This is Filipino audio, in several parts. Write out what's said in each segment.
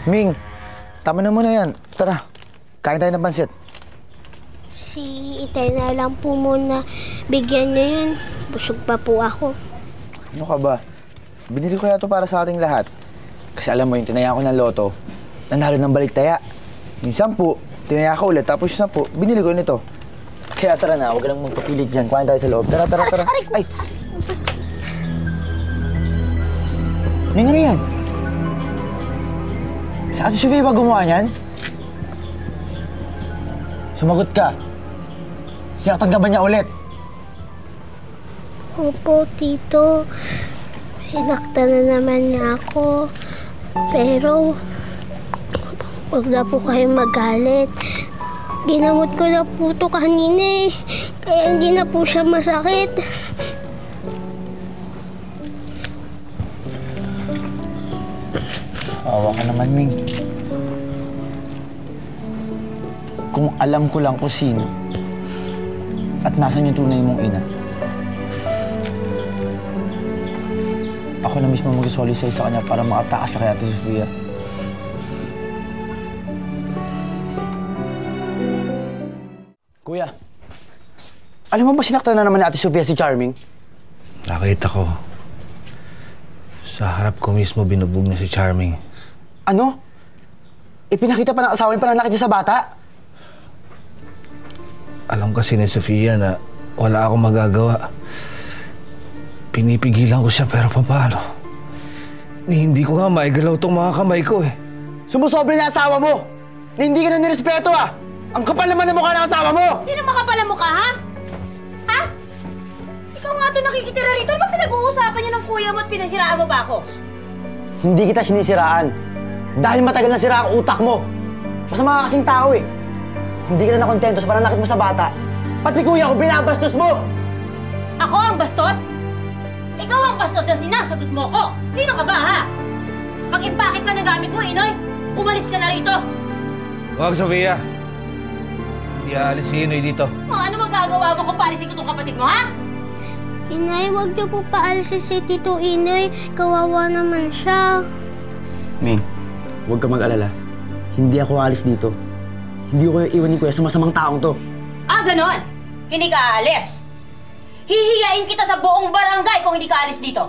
Ming, tama na muna yan. Tara, kain tayo ng pansit. Si Itay na lang po muna. Bigyan niya yan. Busog pa po ako. Ano ka ba? Binili ko yan to para sa ating lahat. Kasi alam mo yung tinaya ko ng loto, nanalo ng baliktaya. Yung 10, tinaya ko ulit. Tapos yung 10, binili ko nito. Kaya tara na, huwag ka lang magpapilit dyan. Kuhain tayo sa loob. Tara, tara, tara. Ay! Ming, ano yan? Si Ate Sofia ba gumawa niyan? Sumagot ka. Sinaktan ka ba niya ulit? Opo, Tito. Sinaktan na naman niya ako. Pero, huwag na po kayong magalit. Ginamot ko na po ito kanina eh. Kaya hindi na po siya masakit. Awa ka naman, Ming. Kung alam ko lang kung sino at nasan yung tunay mong ina, ako na mismo mag-solicite sa kanya para makatakas na kay Ate Sofia. Kuya, alam mo ba sinaktan na naman ni Ate Sofia si Charming? Nakita ko. Sa harap ko mismo binugbog na si Charming. Ano? Ipinakita pa ng asawa yung pananakit niya sa bata? Alam kasi ni Sofia na wala akong magagawa. Pinipigilan ko siya pero paano? Hindi ko nga maigalaw tong mga kamay ko eh. Sumusobra na asawa mo! Na hindi ka na nirespeto ah! Ang kapal naman ng mukha ng asawa mo! Sino makapal ang mukha, ha? Ha? Ikaw nga ito nakikitira rito. Ano ba pinag-uusapan niyo ng kuya mo at pinasiraan mo ba ako? Hindi kita sinisiraan. Dahil matagal na sira ang utak mo. Masama ka kasing tao eh. Hindi ka na nakontento sa pananakit mo sa bata. Pati kuya ko, binabastos mo! Ako ang bastos? Ikaw ang bastos na sinasagot mo ko. Sino ka ba, ha? Mag-impakit ka ng gamit mo, Inoy. Umalis ka na rito. Huwag, Sofia. Hindi aalis si Inoy dito. Ano magagawa mo kung palisin ko itong kapatid mo, ha? Inay, huwag niyo po paalisin si Tito Inoy. Kawawa naman siya. Ming, huwag ka mag-alala. Hindi ako aalis dito. Hindi ko iwan ni Kuya sa masamang taong to. Ah, ganon? Hindi ka aalis. Hihiyain kita sa buong barangay kung hindi ka alis dito.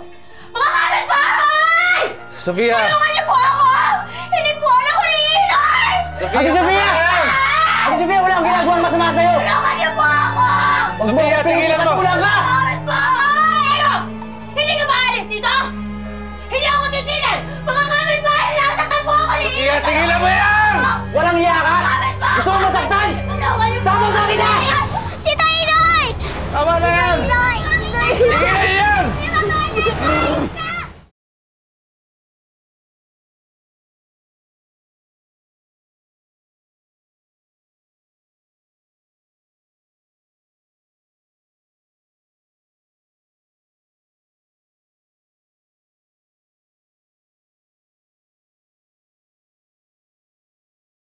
Mga kapitbahay! Sofia! Tulungan niyo po ako! Hindi po alam ko ni Inoy! Ate Sofia! Ate Sofia, wala akong ginagawang masama sa'yo! Tulungan niyo po ako! Huwag mo ako tigilan mo! kulang ka! Kapitbahay! Ano? Hindi ka ba alis dito? Hindi ako titigil! Mga kapitbahay, nasaktan po ako ni Inoy! Sofia, tigilan mo yan! Walang iya ka!